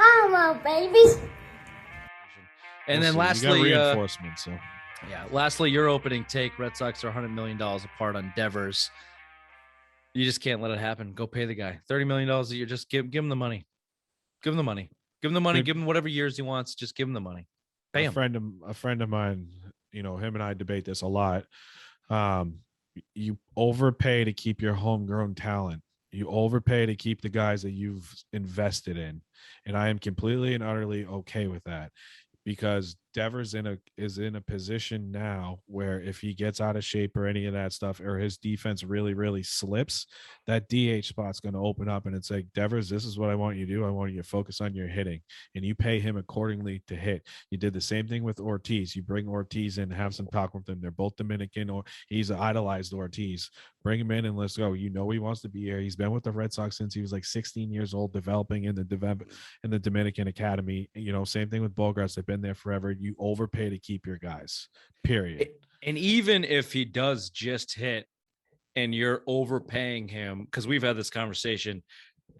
Hello, babies. And We'll then see. lastly, we got reinforcements. So lastly, your opening take: Red Sox are $100 million apart on Devers. You just can't let it happen. Go pay the guy $30 million a year. Just give him the money. Give him the money. Give him the money. Give him whatever years he wants. Just give him the money. Pay him. A friend of mine, him and I debate this a lot. You overpay to keep your homegrown talent. You overpay to keep the guys that you've invested in. And I am completely and utterly okay with that, because Devers is in a position now where if he gets out of shape or any of that stuff, or his defense really, really slips, that DH spot's going to open up, and it's like, Devers, this is what I want you to do. I want you to focus on your hitting, and you pay him accordingly to hit. You did the same thing with Ortiz. You bring Ortiz in, have some talk with him. They're both Dominican, or he's idolized Ortiz. Bring him in and let's go. He wants to be here. He's been with the Red Sox since he was like 16 years old, developing in the Dominican Academy. Same thing with Bogaerts. They've been there forever. You overpay to keep your guys, period. And even if he does just hit and you're overpaying him, because we've had this conversation,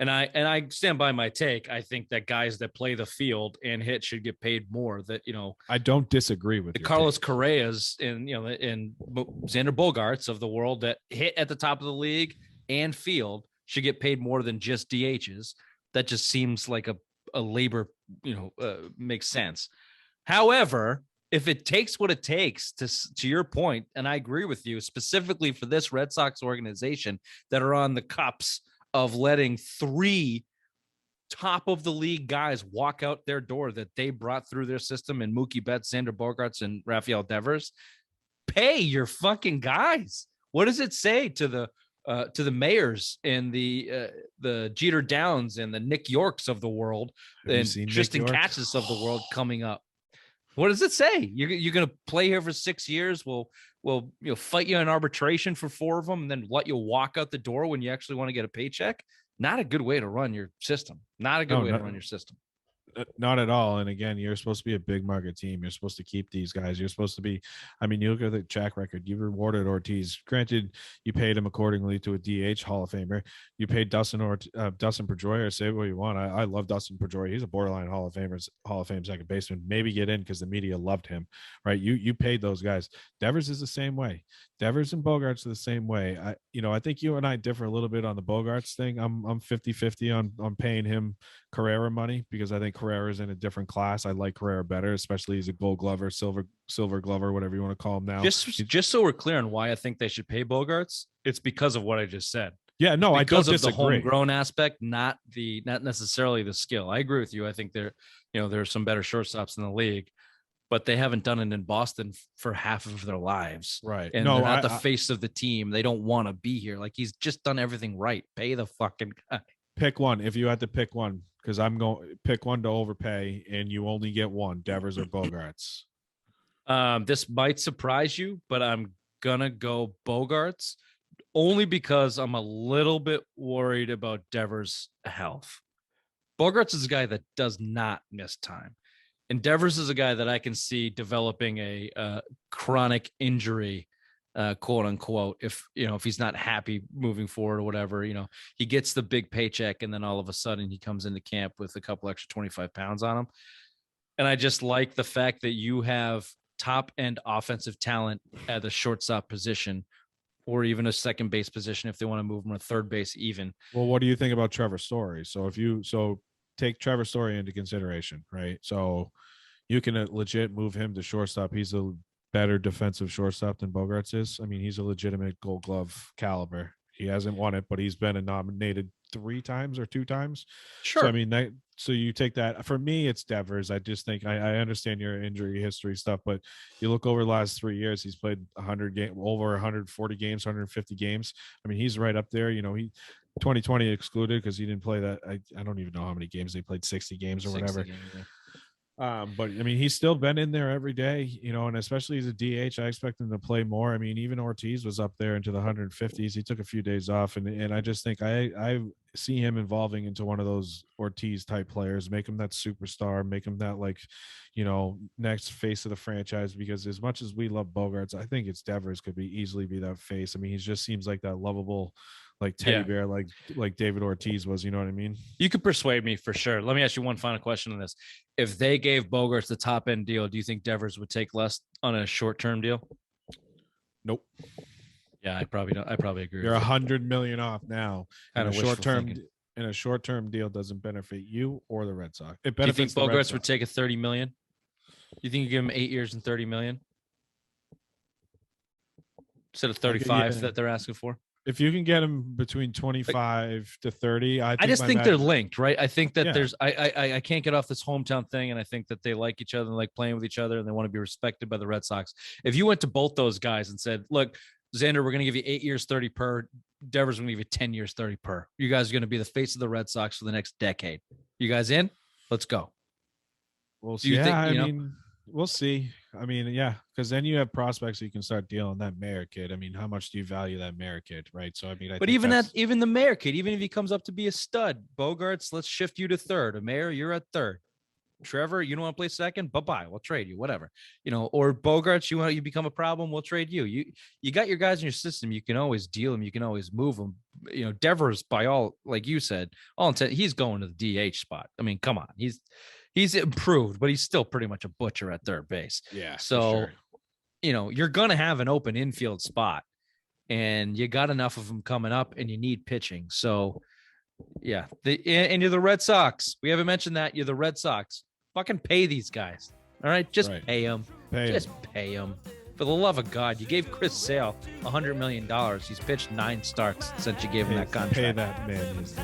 and I stand by my take. I think that guys that play the field and hit should get paid more. That I don't disagree with the Carlos Correas and Xander Bogaerts of the world that hit at the top of the league and field should get paid more than just DHs. That just seems like a labor, makes sense. However, if it takes what it takes to your point, and I agree with you, specifically for this Red Sox organization that are on the cups of letting 3 top of the league guys walk out their door that they brought through their system, and Mookie Betts, Xander Bogaerts, and Rafael Devers, pay your fucking guys. What does it say to the mayors and the Jeter Downs and the Nick Yorks of the world and Tristan Cassis of the world coming up? What does it say? You're going to play here for 6 years. We'll fight you in arbitration for 4 of them, and then let you walk out the door when you actually want to get a paycheck. Not a good way to run your system. Not a good way to run your system. Not at all. And again, you're supposed to be a big market team. You're supposed to keep these guys. You're supposed to be, you look at the track record. You rewarded Ortiz. Granted, you paid him accordingly to a DH Hall of Famer. You paid Dustin Pedroia. Say what you want. I love Dustin Pedroia. He's a borderline Hall of Fame second baseman. Maybe get in because the media loved him, right? You paid those guys. Devers is the same way. Devers and Bogaerts are the same way. I think you and I differ a little bit on the Bogaerts thing. I'm 50-50 on paying him Carrera money, because I think Carrera is in a different class. I like Carrera better, especially as a Gold Glover, Silver Glover, whatever you want to call him now. Just so we're clear on why I think they should pay Bogaerts, it's because of what I just said. Yeah, no, I don't disagree. Because of the homegrown aspect, not necessarily the skill. I agree with you. I think there are some better shortstops in the league, but they haven't done it in Boston for half of their lives. Right. And they're not the face of the team. They don't want to be here. Like, he's just done everything right. Pay the fucking guy. Pick one. If you had to pick one, because I'm going to pick one to overpay, and you only get one, Devers or Bogaerts. This might surprise you, but I'm going to go Bogaerts, only because I'm a little bit worried about Devers' health. Bogaerts is a guy that does not miss time. And Devers is a guy that I can see developing a chronic injury, quote unquote, if he's not happy moving forward or whatever. He gets the big paycheck, and then all of a sudden he comes into camp with a couple extra 25 pounds on him. And I just like the fact that you have top end offensive talent at the shortstop position, or even a second base position if they want to move him to third base even. Well, what do you think about Trevor Story? So take Trevor Story into consideration, right? So you can legit move him to shortstop. He's a better defensive shortstop than Bogaerts is. He's a legitimate Gold Glove caliber. He hasn't won it, but he's been nominated 3 times or 2 times. Sure. So, so you take that. For me, it's Devers. I just think I understand your injury history stuff, but you look over the last 3 years, he's played 100 games, over 140 games, 150 games. He's right up there. He 2020 excluded because he didn't play that. I don't even know how many games they played, 60 games or whatever. Games, yeah. But he's still been in there every day, and especially as a DH, I expect him to play more. Even Ortiz was up there into the 150s. He took a few days off, and I just think I see him evolving into one of those Ortiz type players, make him that superstar, make him that next face of the franchise. Because as much as we love Bogaerts, I think it's Devers could easily be that face. He just seems like that lovable like teddy bear, like David Ortiz was. You know what I mean? You could persuade me for sure. Let me ask you one final question on this. If they gave Bogaerts the top end deal, do you think Devers would take less on a short term deal? Nope. Yeah, I probably don't. I probably agree. You're $100 million off now. Kind of short term. And a short term deal doesn't benefit you or the Red Sox. It benefits. Do you think Bogaerts would take a $30 million? You think you give him 8 years and $30 million instead of 35 that they're asking for? If you can get him between 25 to 30, I just think they're linked, right? I think that there's I can't get off this hometown thing, and I think that they like each other and like playing with each other, and they want to be respected by the Red Sox. If you went to both those guys and said, "Look, Xander, we're going to give you 8 years, 30 per. Devers going to give you 10 years, 30 per. You guys are going to be the face of the Red Sox for the next decade. You guys in? Let's go." We'll see. I mean, we'll see. I mean, yeah, because then you have prospects you can start dealing that Mayer kid. I mean, how much do you value that Mayer kid, right? So I mean, but even the Mayer kid, even if he comes up to be a stud, Bogaerts, let's shift you to third. Mayer, you're at third. Trevor, you don't want to play second? Bye-bye. We'll trade you, whatever. Or Bogaerts, you become a problem, we'll trade you. You got your guys in your system. You can always deal them. You can always move them. Devers, by all, like you said, all intent, he's going to the DH spot. I mean, come on. He's improved, but he's still pretty much a butcher at third base. Yeah. So, you're going to have an open infield spot, and you got enough of them coming up, and you need pitching. So, yeah. And you're the Red Sox. We haven't mentioned that. You're the Red Sox. Fucking pay these guys. All right? Just pay them. Pay them. For the love of God, you gave Chris Sale $100 million. He's pitched 9 starts since you gave him that contract. Pay that man his